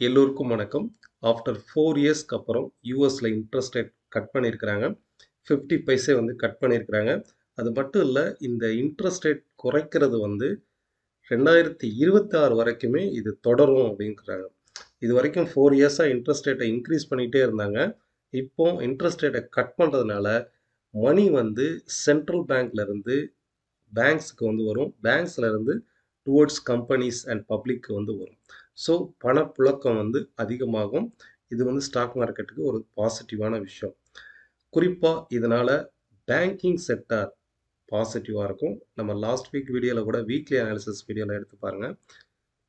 எல்லோருக்கும் வணக்கம். ஆஃப்டர் 4 இயர்ஸ்க்கு அப்புறம் யூஎஸ்ல இன்ட்ரெஸ்ட் ரேட் கட் பண்ணியிருக்கிறாங்க. 50 பைசே வந்து கட் பண்ணியிருக்கிறாங்க. அது மட்டும் இல்ல, இந்த இன்ட்ரெஸ்ட் ரேட் குறைக்கிறது வந்து 2026 வரைக்குமே இது தொடரும் அப்படிங்கிறாங்க. இதுவரைக்கும் 4 இயர்ஸா இன்ட்ரெஸ்ட் ரேட்டை இன்க்ரீஸ் பண்ணிட்டே இருந்தாங்க. இப்போ இன்ட்ரெஸ்ட் ரேட்டை கட் பண்றதுனால மணி வந்து சென்ட்ரல் பேங்க்ல இருந்து பேங்க்ஸ்க்கு வந்து வரும். பேங்க்ஸ்ல இருந்து டுவர்ட்ஸ் கம்பெனிஸ் அண்ட் பப்ளிக் வந்து வரும். ஸோ பணப்புழக்கம் வந்து அதிகமாகும். இது வந்து ஸ்டாக் மார்க்கெட்டுக்கு ஒரு பாசிட்டிவான விஷயம். குறிப்பா இதனால பேங்கிங் செக்டார் பாசிட்டிவா இருக்கும். நம்ம லாஸ்ட் வீக் வீடியோல கூட வீக்லி அனாலிசிஸ் வீடியோல எடுத்து பாருங்க.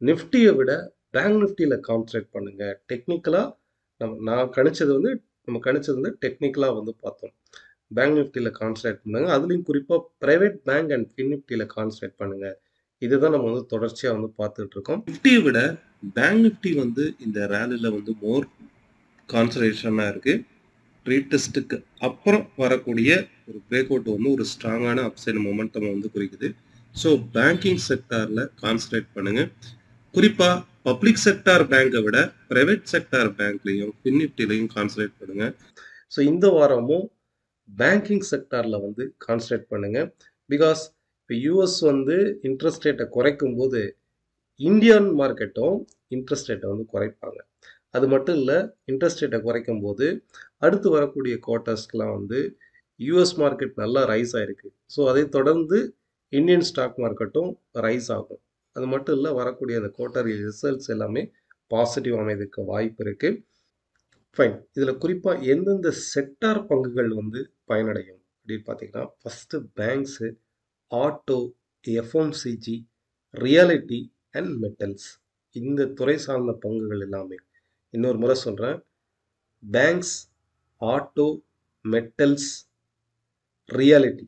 நிஃப்டியை விட பேங்க் நிஃப்டியில கான்சன்ட்ரேட் பண்ணுங்க. டெக்னிக்கலா நான் கணிச்சது வந்து டெக்னிக்கலா வந்து பார்த்தோம். பேங்க் நிஃப்டியில் கான்சன்ட்ரேட் பண்ணுங்க. அதுலேயும் குறிப்பாக பிரைவேட் பேங்க் அண்ட் ஃபின் நிஃப்டியில் கான்சன்ட்ரேட் பண்ணுங்க. இதுதான் நம்ம வந்து தொடர்ச்சியாக வந்து பார்த்துட்டு இருக்கோம். நிஃப்டியை விட பேங்க் நிஃப்டி வந்து இந்த ரேலியில் வந்து மோர் கான்சன்ட்ரேஷனாக இருக்கு. ரீடெஸ்ட்டுக்கு அப்புறம் வரக்கூடிய ஒரு பிரேக் அவுட் வந்து ஒரு ஸ்ட்ராங்கான அப்சைடு மொமெண்டம் வந்து குறிக்குது. ஸோ பேங்கிங் செக்டாரில் கான்சன்ட்ரேட் பண்ணுங்க. குறிப்பாக பப்ளிக் செக்டார் பேங்கை விட பிரைவேட் செக்டார் பேங்க்லையும் ஃபின் நிஃப்டிலையும் கான்சன்ட்ரேட் பண்ணுங்க. ஸோ இந்த வாரமும் பேங்கிங் செக்டாரில் வந்து கான்சன்ட்ரேட் பண்ணுங்க. பிகாஸ் இப்போ யூஎஸ் வந்து இன்ட்ரெஸ்ட் ரேட்டை குறைக்கும் போது இந்தியன் மார்க்கெட்டும் இன்ட்ரெஸ்ட் ரேட்டை வந்து குறைப்பாங்க. அது மட்டும் இல்லை, இன்ட்ரெஸ்ட் ரேட்டை குறைக்கும் போது அடுத்து வரக்கூடிய குவார்ட்டர்ஸ்க்கெலாம் வந்து யூஎஸ் மார்க்கெட் நல்லா ரைஸ் ஆகிருக்கு. ஸோ அதை தொடர்ந்து இந்தியன் ஸ்டாக் மார்க்கெட்டும் ரைஸ் ஆகும். அது மட்டும் இல்லை, வரக்கூடிய அந்த குவார்ட்டர்லி ரிசல்ட்ஸ் எல்லாமே பாசிட்டிவ் அமைதிக்கு வாய்ப்பு இருக்குது. ஃபைன். இதில் குறிப்பாக எந்தெந்த செக்டார் பங்குகள் வந்து பயனடையும் அப்படின்னு பார்த்தீங்கன்னா, first banks, auto, FMCG, reality and metals. இந்த துறை சார்ந்த பங்குகள் எல்லாமே. இன்னொரு முறை சொல்கிறேன். பேங்க்ஸ், ஆட்டோ, மெட்டல்ஸ், ரியாலிட்டி,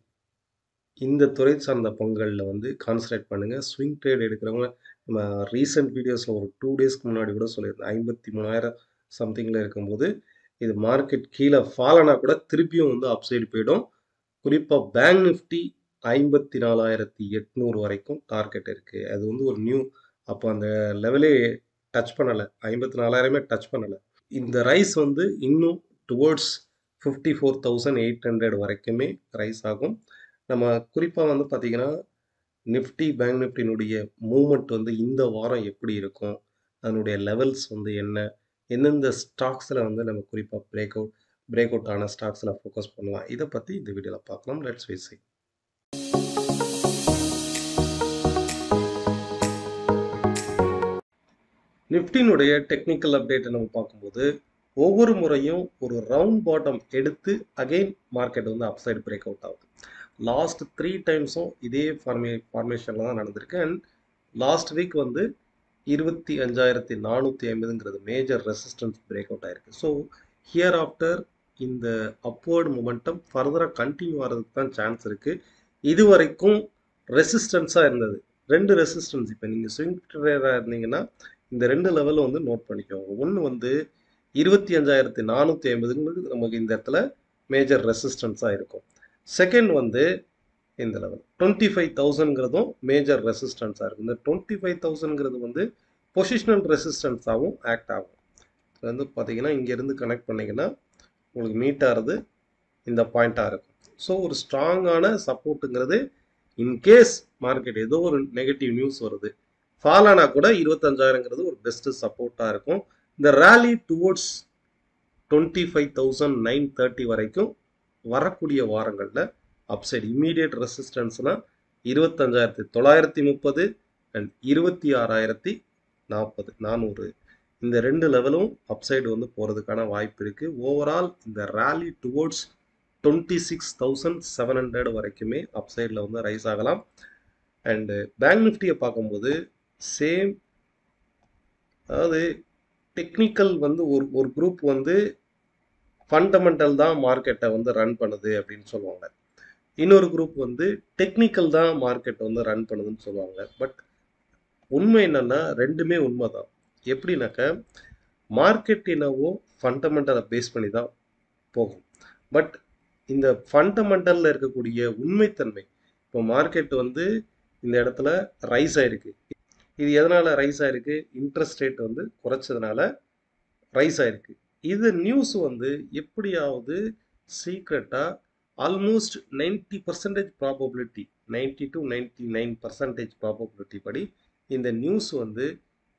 இந்த துறை சார்ந்த பங்குகளில் வந்து கான்சன்ட்ரேட் பண்ணுங்கள். ஸ்விங் ட்ரேட் எடுக்கிறவங்க, நம்ம ரீசெண்ட் வீடியோஸில் ஒரு 2 டேஸ்க்கு முன்னாடி கூட சொல்லியிருந்தேன். 53,000 சம்திங்கில் இருக்கும்போது இது மார்க்கெட் கீழே ஃபாலனா கூட திருப்பியும் வந்து அப்சைடு போயிடும். குறிப்பாக பேங்க் நிஃப்டி 54,800 வரைக்கும் டார்கெட் இருக்குது. அது வந்து ஒரு நியூ, அப்போ அந்த லெவலே டச் பண்ணலை. 54,000 டச் பண்ணலை. இந்த ரைஸ் வந்து இன்னும் டுவோர்ட்ஸ் 54,800 வரைக்குமே ரைஸ் ஆகும். நம்ம குறிப்பாக வந்து பார்த்திங்கன்னா, நிஃப்டி பேங்க் நிஃப்டினுடைய மூவ்மெண்ட் வந்து இந்த வாரம் எப்படி இருக்கும், அதனுடைய லெவல்ஸ் வந்து என்ன, எந்தெந்த ஸ்டாக்ஸில் வந்து நம்ம குறிப்பாக பிரேக் அவுட் ஆன ஸ்டாக்ஸில் ஃபோக்கஸ் பண்ணலாம், இதை பற்றி இந்த வீடியோவில் பார்க்கலாம். Let's we see. நிஃப்டினுடைய டெக்னிக்கல் அப்டேட்டை நம்ம பார்க்கும்போது, ஒவ்வொரு முறையும் ஒரு ரவுண்ட் பாட்டம் எடுத்து அகெயின் மார்க்கெட் வந்து அப்சைடு பிரேக் அவுட் ஆகுது. லாஸ்ட் 3 டைம்ஸும் இதே ஃபார்மேஷனில் தான் நடந்திருக்கு. அண்ட் லாஸ்ட் வீக் வந்து 25,450ங்கிறது மேஜர் ரெசிஸ்டன்ஸ் பிரேக் அவுட் ஆயிருக்கு. ஸோ ஹியர் ஆஃப்டர் இந்த அப்வர்டு மொமெண்டம் ஃபர்தராக கண்டினியூ ஆகிறதுக்கு தான் சான்ஸ் இருக்குது. இது வரைக்கும் ரெசிஸ்டன்ஸாக இருந்தது 2 ரெசிஸ்டன்ஸ். இப்போ நீங்கள் ஸ்விங் ட்ரேடராக இருந்தீங்கன்னா இந்த 2 லெவலில் வந்து நோட் பண்ணிக்கோங்க. ஒன்று வந்து 25,450ங்கிறது நமக்கு இந்த இடத்துல மேஜர் ரெசிஸ்டன்ஸாக இருக்கும். செகண்ட் வந்து இந்த லெவல் 25,000ங்கிறதும் மேஜர் ரெசிஸ்டன்ஸாக இருக்கும். இந்த 25,000ங்கிறது வந்து பொசிஷனல் ரெசிஸ்டன்ஸாகவும் ஆக்ட் ஆகும். இது வந்து பார்த்தீங்கன்னா, இங்கேருந்து கனெக்ட் பண்ணிங்கன்னா உங்களுக்கு மீட் ஆகிறது இந்த பாயிண்ட்டாக இருக்கும். ஸோ ஒரு ஸ்ட்ராங்கான சப்போர்ட்டுங்கிறது இன்கேஸ் மார்க்கெட் ஏதோ ஒரு நெகட்டிவ் நியூஸ் வருது, ஃபால் ஆனால் கூட 25,000ங்கிறது ஒரு பெஸ்ட்டு சப்போர்ட்டாக இருக்கும். இந்த ரேலி டுவோர்ட்ஸ் 25,930 வரைக்கும் வரக்கூடிய வாரங்களில் அப்சைடு இம்மீடியட் ரெசிஸ்டன்ஸ்னா 25,930 அண்ட் 26,040 இந்த 2 லெவலும் அப்சைடு வந்து போகிறதுக்கான வாய்ப்பு இருக்குது. ஓவரால் இந்த ரேலி டுவோர்ட்ஸ் 26,700 வரைக்குமே அப்சைடில் வந்து ரைஸ் ஆகலாம். அண்டு பேங்க் நிஃப்டியை பார்க்கும்போது சேம், அதாவது டெக்னிக்கல் வந்து ஒரு குரூப் வந்து ஃபண்டமெண்டல் தான் மார்க்கெட்டை வந்து ரன் பண்ணுது அப்படின்னு சொல்லுவாங்க. இன்னொரு குரூப் வந்து டெக்னிக்கல் தான் மார்க்கெட்டை வந்து ரன் பண்ணுதுன்னு சொல்லுவாங்க. பட் உண்மை என்னன்னா ரெண்டுமே உண்மை தான். எப்படின்னாக்க மார்க்கெட் என்னவோ ஃபண்டமெண்டலை பேஸ் பண்ணி தான் போகும். பட் இந்த ஃபண்டமெண்டலில் இருக்கக்கூடிய உண்மைத்தன்மை, இப்போ மார்க்கெட் வந்து இந்த இடத்துல ரைஸ் ஆயிருக்கு, இது எதனால ரைஸ் ஆயிருக்கு? இன்ட்ரெஸ்ட் ரேட் வந்து குறைச்சதுனால ரைஸ் ஆயிருக்கு. இது நியூஸ் வந்து எப்படியாவது சீக்ரெட்டா ஆல்மோஸ்ட் 90% ப்ராபபிலிட்டி 90 to 99% ப்ராபபிலிட்டி படி இந்த நியூஸ் வந்து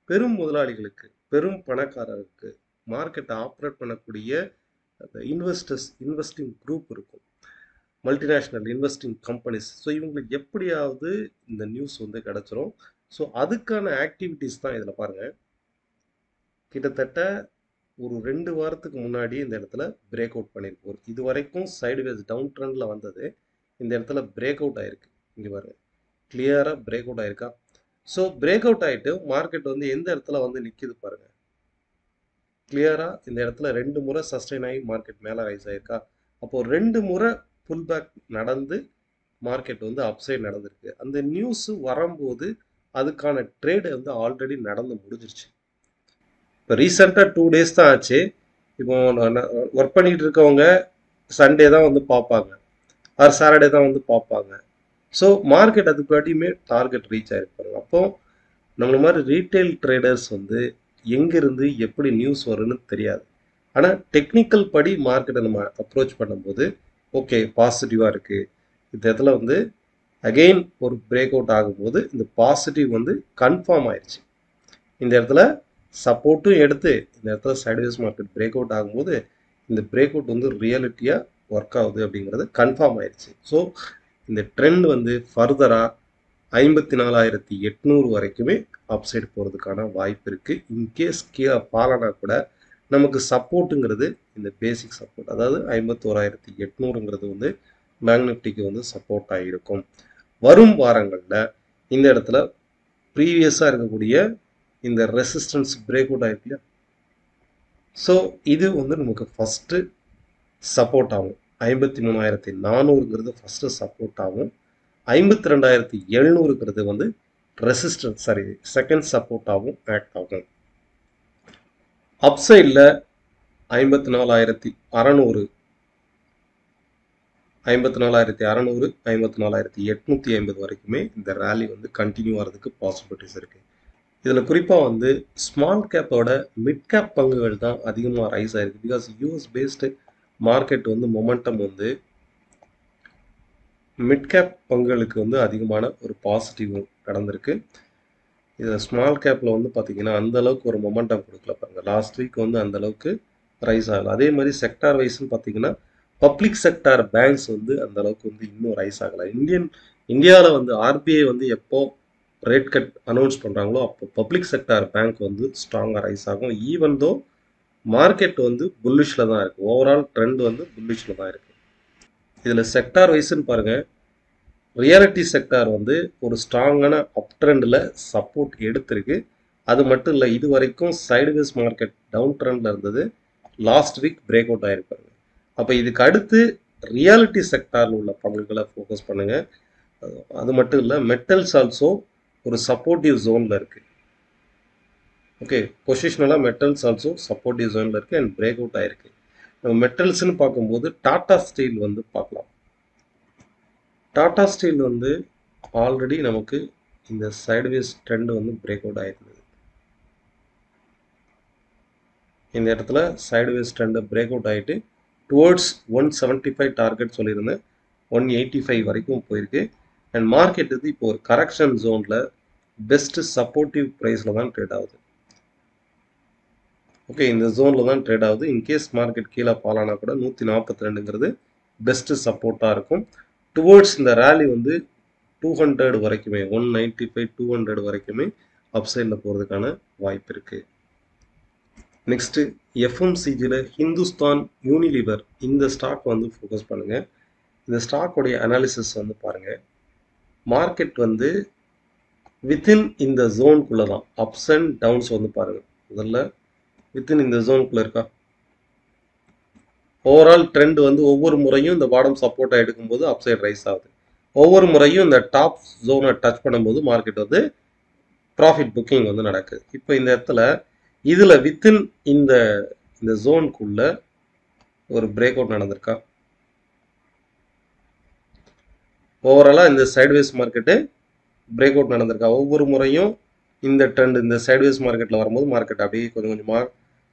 பெரும் முதலாளிகளுக்கு, பெரும் பணக்காரருக்கு, மார்க்கெட்டை ஆப்ரேட் பண்ணக்கூடிய இன்வெஸ்டிங் குரூப் இருக்கும், மல்டிநேஷ்னல் இன்வெஸ்டிங் கம்பெனிஸ். ஸோ இவங்களுக்கு எப்படியாவது இந்த நியூஸ் வந்து கிடைச்சிரும். ஸோ அதுக்கான ஆக்டிவிட்டிஸ் தான் இதில் பாருங்கள். கிட்டத்தட்ட ஒரு 2 வாரத்துக்கு முன்னாடி இந்த இடத்துல பிரேக் அவுட் பண்ணியிருக்கோம். இது வரைக்கும் சைடுவேஸ் டவுன் ட்ரெண்டில் வந்தது, இந்த இடத்துல பிரேக் அவுட் ஆயிருக்கு. இங்கே பாருங்க, கிளியராக பிரேக் அவுட் ஆயிருக்கா. ஸோ பிரேக் அவுட் ஆகிட்டு மார்க்கெட் வந்து எந்த இடத்துல வந்து நிற்கிது பாருங்க. கிளியராக இந்த இடத்துல 2 முறை சஸ்டெயின் ஆகி மார்க்கெட் மேலே ரைஸ் ஆயிருக்கா. அப்போது 2 முறை புல் பேக் நடந்து மார்க்கெட் வந்து அப்சைட் நடந்திருக்கு. அந்த நியூஸ் வரும்போது அதுக்கான ட்ரேடு வந்து ஆல்ரெடி நடந்து முடிஞ்சிருச்சு. இப்போ ரீசெண்டாக 2 டேஸ் தான் ஆச்சு. இப்போ ஒர்க் பண்ணிட்டு இருக்கவங்க சண்டே தான் வந்து பார்ப்பாங்க, ஆர் சாட்டர்டே தான் வந்து பார்ப்பாங்க. ஸோ மார்க்கெட் அதுக்கு வாட்டியுமே டார்கெட் ரீச் ஆகிருப்பாங்க. அப்போ நம்மள மாதிரி ரீட்டைல் ட்ரேடர்ஸ் வந்து எங்கேருந்து எப்படி நியூஸ் வரும்னு தெரியாது. ஆனால் டெக்னிக்கல் படி மார்க்கெட்டை நம்ம அப்ரோச் பண்ணும்போது ஓகே பாசிட்டிவாக இருக்குது. இந்த இடத்துல வந்து அகெயின் ஒரு பிரேக் அவுட் ஆகும்போது இந்த பாசிட்டிவ் வந்து கன்ஃபார்ம் ஆயிடுச்சு. இந்த இடத்துல சப்போர்ட்டும் எடுத்து இந்த இடத்துல சைட்வேஸ் மார்க்கெட் பிரேக் அவுட் ஆகும்போது இந்த பிரேக் அவுட் வந்து ரியாலிட்டியாக ஒர்க் ஆகுது அப்படிங்கிறது கன்ஃபார்ம் ஆயிடுச்சு. ஸோ இந்த ட்ரெண்ட் வந்து ஃபர்தராக 54,800 வரைக்குமே அப்சைடு போகிறதுக்கான வாய்ப்பு இருக்குது. இன்கேஸ் கீழே பாலனா கூட நமக்கு சப்போர்ட்டுங்கிறது இந்த பேசிக் சப்போர்ட், அதாவது 51,800ங்கிறது வந்து பேங்க் நிஃப்டிக்கு வந்து சப்போர்ட்டாக இருக்கும். வரும் வாரங்களில் இந்த இடத்துல ப்ரீவியஸாக இருக்கக்கூடிய இந்த ரெசிஸ்டன்ஸ் பிரேக் அவுட் ஆயிருக்கு இல்லையா, ஸோ இது வந்து நமக்கு ஃபஸ்ட்டு சப்போர்ட் ஆகும். 53,400ங்கிறது ஃபஸ்ட்டு சப்போர்ட் ஆகும். 52,700ங்கிறது வந்து ரெசிஸ்டன்ஸ் செகண்ட் சப்போர்ட்டாகவும் ஆக்ட் ஆகும். அப்சைடில் 54,600 54,850 வரைக்குமே இந்த ரேலி வந்து கண்டினியூ ஆகிறதுக்கு பாசிபிலிட்டிஸ் இருக்குது. இதில் குறிப்பாக வந்து ஸ்மால் கேப்போட மிட் கேப் பங்குகள் தான் அதிகமாக ரைஸ் ஆகிருக்கு. பிகாஸ் யூஎஸ் பேஸ்டு மார்க்கெட் வந்து மொமெண்டம் வந்து மிட் கேப் பங்குகளுக்கு வந்து அதிகமான ஒரு பாசிட்டிவ் நடந்திருக்கு. இதில் ஸ்மால் கேப்பில் வந்து பார்த்திங்கன்னா அந்தளவுக்கு ஒரு மொமெண்டம் கொடுக்கல பாருங்கள். லாஸ்ட் வீக் வந்து அந்தளவுக்கு ரைஸ் ஆகலை. அதே மாதிரி செக்டார் வைஸ்ன்னு பார்த்திங்கன்னா பப்ளிக் செக்டார் பேங்க்ஸ் வந்து அந்தளவுக்கு வந்து இன்னும் ரைஸ் ஆகலை. இந்தியாவில் வந்து ஆர்பிஐ வந்து எப்போ ரேட் கட் அனௌன்ஸ் பண்ணுறாங்களோ அப்போ பப்ளிக் செக்டார் பேங்க் வந்து ஸ்ட்ராங்காக ரைஸ் ஆகும். ஈவன் தோ மார்க்கெட் வந்து புல்லிஷில் தான் இருக்குது, ஓவரால் ட்ரெண்ட் வந்து புல்லிஷில் தான் இருக்குது. இதில் செக்டார் வைஸ்ன்னு பாருங்கள், ரியாலிட்டி செக்டார் வந்து ஒரு ஸ்ட்ராங்கான அப் ட்ரெண்டில் சப்போர்ட் எடுத்திருக்கு. அது மட்டும் இல்லை, இது வரைக்கும் சைடுவேஸ் மார்க்கெட் டவுன் ட்ரெண்டில் இருந்தது, லாஸ்ட் வீக் பிரேக் அவுட் ஆகிருப்பாங்க. அப்போ இதுக்கு அடுத்து ரியாலிட்டி செக்டாரில் உள்ள பங்குகளை ஃபோக்கஸ் பண்ணுங்கள். அது மட்டும் இல்லை, மெட்டல்ஸ் ஆல்சோ ஒரு சப்போர்ட்டிவ் ஜோனில் இருக்குது. ஓகே, பொசிஷனலாக மெட்டல்ஸ் ஆல்சோ சப்போர்ட்டிவ் ஜோனில் இருக்குது அண்ட் பிரேக் அவுட் ஆகிருக்கு. நம்ம மெட்டல்ஸ்ன்னு பார்க்கும்போது டாடா ஸ்டீல் வந்து பார்க்கலாம். டாடா ஸ்டீல் வந்து ஆல்ரெடி நமக்கு இந்த சைடுவேஸ் ட்ரெண்ட் வந்து பிரேக் அவுட் ஆகிருந்தது. இந்த இடத்துல சைடுவேஸ் ட்ரெண்டை பிரேக் அவுட் ஆகிட்டு டுவர்ட்ஸ் 175 டார்கெட் சொல்லியிருந்தேன், 185 வரைக்கும் போயிருக்கு. அண்ட் மார்க்கெட் இது இப்போ ஒரு கரெக்ஷன் ஜோனில் பெஸ்ட்டு சப்போர்ட்டிவ் ப்ரைஸில் தான் ட்ரேட் ஆகுது. ஓகே, இந்த ஜோனில் தான் ட்ரேட் ஆகுது. இன்கேஸ் மார்க்கெட் கீழே பாலானா கூட 142ங்கிறது பெஸ்ட்டு சப்போர்ட்டாக இருக்கும். டுவர்ட்ஸ் இந்த ரேலி வந்து 200 வரைக்குமே, 195 200 வரைக்குமே அப்சைடில் போகிறதுக்கான வாய்ப்பு இருக்குது. நெக்ஸ்ட்டு எஃப்எம்சிஜியில் ஹிந்துஸ்தான் யூனிலிவர் இந்த ஸ்டாக் வந்து ஃபோக்கஸ் பண்ணுங்கள். இந்த ஸ்டாக்குடைய அனாலிசிஸ் வந்து பாருங்கள். மார்க்கெட் வந்து வித்தின் இந்த ஜோனுக்குள்ளே தான், அப்ஸ் அண்ட் டவுன்ஸ் வந்து பாருங்கள். முதல்ல வித்தின் இந்த ஜோனுக்குள்ளே இருக்கா, ஓவரால் ட்ரெண்ட் வந்து ஒவ்வொரு முறையும் இந்த பாட்டம் சப்போர்ட்டாக எடுக்கும்போது அப்சைட் ரைஸ் ஆகுது. ஒவ்வொரு முறையும் இந்த டாப் ஜோனை டச் பண்ணும்போது மார்க்கெட் வந்து ப்ராஃபிட் புக்கிங் வந்து நடக்குது. இப்போ இந்த இடத்துல இதில் வித்தின் இந்த ஜோனுக்குள்ள ஒரு பிரேக் அவுட் நடந்திருக்கா, ஓவராலாக இந்த சைட்வேஸ் மார்க்கெட்டு பிரேக் அவுட் நடந்திருக்கா. ஒவ்வொரு முறையும் இந்த ட்ரெண்ட் இந்த சைட்வேஸ் மார்க்கெட்டில் வரும்போது மார்க்கெட் அப்படியே கொஞ்சம் கொஞ்சமாக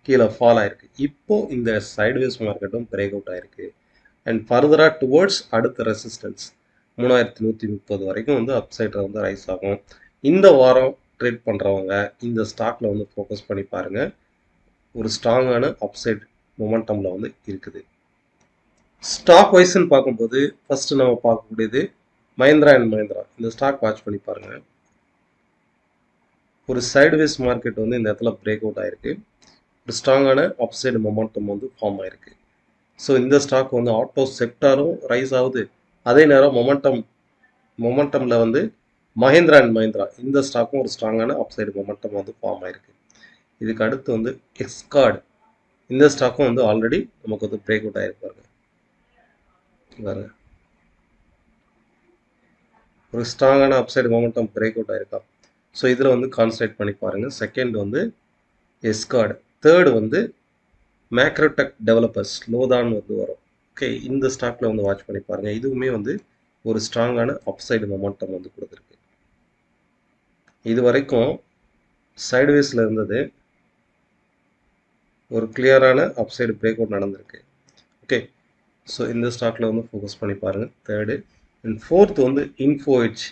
கீழே ஃபால் ஆயிருக்கு. இப்போ இந்த சைட்வேஸ் மார்க்கெட்டும் பிரேக் அவுட் ஆயிருக்கு. அண்ட் ஃபர்தராக டுவர்ட்ஸ் அடுத்த ரெசிஸ்டன்ஸ் 3130 வரைக்கும் வந்து அப்சைடில் வந்து ரைஸ் ஆகும். இந்த வாரம் ட்ரேட் பண்ணுறவங்க இந்த ஸ்டாக்கில் வந்து ஃபோக்கஸ் பண்ணி பாருங்கள். ஒரு ஸ்ட்ராங்கான அப்சைட் மொமெண்டமில் வந்து இருக்குது. ஸ்டாக் வைஸ்ன்னு பார்க்கும்போது ஃபர்ஸ்ட் நம்ம பார்க்கக்கூடியது மஹிந்திரா அண்ட் மஹிந்திரா. இந்த ஸ்டாக் வாட்ச் பண்ணி பாருங்கள். ஒரு சைடுவேஸ் மார்க்கெட் வந்து இந்த இடத்துல பிரேக் அவுட் ஆயிருக்கு. ஒரு ஸ்ட்ராங்கான அப்சைடு மொமெண்டம் வந்து ஃபார்ம் ஆயிருக்கு. ஸோ இந்த ஸ்டாக் வந்து ஆட்டோ செக்டாரும் ரைஸ் ஆகுது. அதே நேரம் மொமெண்டமில் வந்து மஹிந்திரா அண்ட் மஹிந்திரா இந்த ஸ்டாக்கும் ஒரு ஸ்ட்ராங்கான அப்சைடு மொமெண்டம் வந்து ஃபார்ம் ஆயிருக்கு. இதுக்கு அடுத்து வந்து எக்ஸ்கார்டு இந்த ஸ்டாக்கும் வந்து ஆல்ரெடி நமக்கு வந்து பிரேக் அவுட் ஆயிருப்பாரு. ஒரு ஸ்ட்ராங்கான அப்சைடு மொமெண்டம் பிரேக் அவுட் ஆயிருக்கா. ஸோ இதில் வந்து கான்சன்ட்ரேட் பண்ணி பாருங்கள். செகண்ட் வந்து எஸ்கார்டு, தேர்டு வந்து மேக்ரோடெக் டெவலப்பர்ஸ் லோதான் வந்து வரும். ஓகே, இந்த ஸ்டாக்ல வந்து வாட்ச் பண்ணி பாருங்கள். இதுவுமே வந்து ஒரு ஸ்ட்ராங்கான அப்சைடு மொமெண்டம் வந்து கொடுத்துருக்கு. இது வரைக்கும் சைடுவேஸில் இருந்தது, ஒரு கிளியரான அப்சைடு பிரேக் அவுட் நடந்திருக்கு. ஓகே, ஸோ இந்த ஸ்டாக்ல வந்து ஃபோக்கஸ் பண்ணி பாருங்கள். தேர்டு அண்ட் ஃபோர்த் வந்து இன்ஃபோஎட்ஜ்.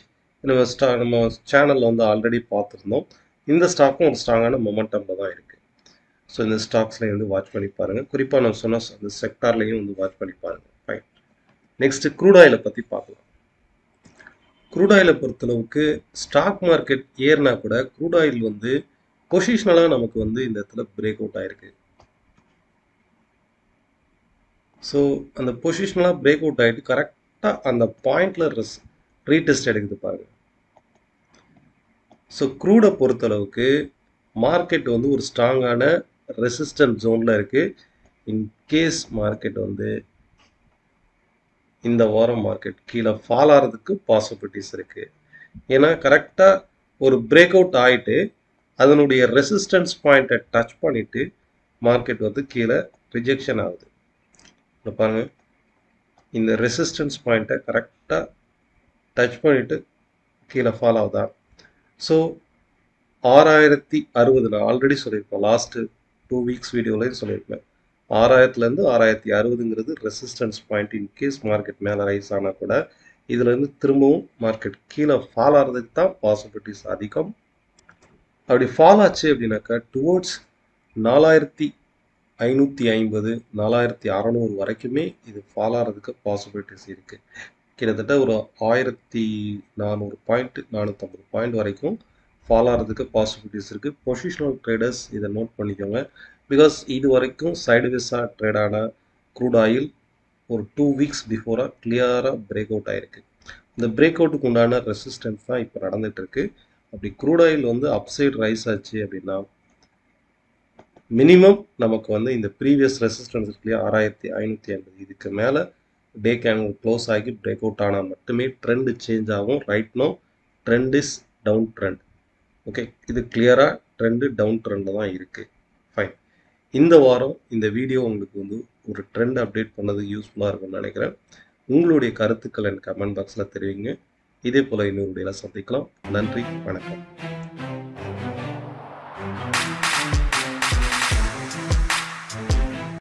நம்ம சேனலில் வந்து ஆல்ரெடி பார்த்துருந்தோம். இந்த ஸ்டாக்கும் ஒரு ஸ்ட்ராங்கான மொமெண்டமில் தான் இருக்குது. ஸோ இந்த ஸ்டாக்ஸ்லையும் வந்து வாட்ச் பண்ணி பாருங்கள். குறிப்பாக நான் சொன்ன அந்த செக்டார்லையும் வந்து வாட்ச் பண்ணி பாருங்கள். ஃபைன். நெக்ஸ்ட்டு க்ரூட் ஆயிலை பற்றி பார்க்கலாம். க்ரூட் ஆயிலை பொறுத்தளவுக்கு ஸ்டாக் மார்க்கெட் ஏறினா கூட க்ரூட் ஆயில் வந்து பொசிஷனலாக நமக்கு வந்து இந்த இடத்துல பிரேக் அவுட் ஆயிருக்கு. ஸோ அந்த பொசிஷனலாக பிரேக் அவுட் ஆகிட்டு கரெக்டாக அந்த பாயிண்டில் ரீடெஸ்ட் எடுக்குது பாருங்கள். ஸோ க்ரூடை பொறுத்தளவுக்கு மார்க்கெட் வந்து ஒரு ஸ்ட்ராங்கான ரெசிஸ்டன்ட் ஜோனில் இருக்குது. இன்கேஸ் மார்க்கெட் வந்து இந்த வாரம் மார்க்கெட் கீழே ஃபால் ஆகிறதுக்கு பாசிபிலிட்டிஸ் இருக்குது. ஏன்னா கரெக்டாக ஒரு பிரேக் அவுட் ஆகிட்டு அதனுடைய ரெசிஸ்டன்ஸ் பாயிண்ட்டை டச் பண்ணிவிட்டு மார்க்கெட் வந்து கீழே ரிஜெக்ஷன் ஆகுது. பாருங்க, இந்த ரெசிஸ்டன்ஸ் பாயிண்ட்டை கரெக்டாக டச் பண்ணிவிட்டு கீழே ஃபால் ஆகுதா. ஸோ 6060 நான் ஆல்ரெடி சொல்லியிருப்பேன், லாஸ்ட்டு 2 வீக்ஸ் வீடியோலையும் சொல்லியிருப்பேன். 6000லேருந்து 6060ங்கிறது ரெசிஸ்டன்ஸ் பாயிண்ட். இன்கேஸ் மார்க்கெட் மேலே ரைஸ் ஆனால் கூட இதுலேருந்து திரும்பவும் மார்க்கெட் கீழே ஃபால் ஆகிறதுக்கு தான் பாசிபிலிட்டிஸ் அதிகம். அப்படி ஃபால் ஆச்சு அப்படின்னாக்கா டுவோர்ட்ஸ் 4550 4600 வரைக்குமே இது ஃபால் ஆகிறதுக்கு பாசிபிலிட்டிஸ் இருக்குது. கிட்டத்தட்ட ஒரு 1400 பாயிண்ட் 450 பாயிண்ட் வரைக்கும் ஃபால் ஆகிறதுக்கு பாசிபிலிட்டிஸ் இருக்குது. பொசிஷனல் ட்ரேடர்ஸ் இதை நோட் பண்ணிக்கோங்க. பிகாஸ் இது வரைக்கும் சைடுவேஸாக ட்ரேடான க்ரூட் ஆயில் ஒரு 2 வீக்ஸ் பிஃபோராக கிளியராக பிரேக் அவுட் ஆகிருக்கு. இந்த பிரேக் அவுட்டுக்கு உண்டான ரெசிஸ்டன்ஸ் தான் இப்போ நடந்துகிட்ருக்கு. அப்படி க்ரூட் ஆயில் வந்து அப்சைட் ரைஸ் ஆச்சு அப்படின்னா மினிமம் நமக்கு வந்து இந்த ப்ரீவியஸ் ரெசிஸ்டன்ஸ் இருக்கு இல்லையா 6550, இதுக்கு மேலே டே கேண்டில் க்ளோஸ் ஆகி பிரேக் அவுட் ஆனால் மட்டுமே ட்ரெண்ட் சேஞ்ச் ஆகும். Right no trend is down trend. Okay, இது கிளியராக ட்ரெண்டு டவுன் ட்ரெண்டில் தான் இருக்குது. ஃபைன். இந்த வாரம் இந்த வீடியோ உங்களுக்கு வந்து ஒரு ட்ரெண்ட் அப்டேட் பண்ணது யூஸ்ஃபுல்லாக இருக்கும்னு நினைக்கிறேன். உங்களுடைய கருத்துக்கள் எனக்கு கமெண்ட் பாக்ஸில் தெரிவிங்க. இதே போல் இன்னொரு வீடியோவில் சந்திக்கலாம். நன்றி, வணக்கம்.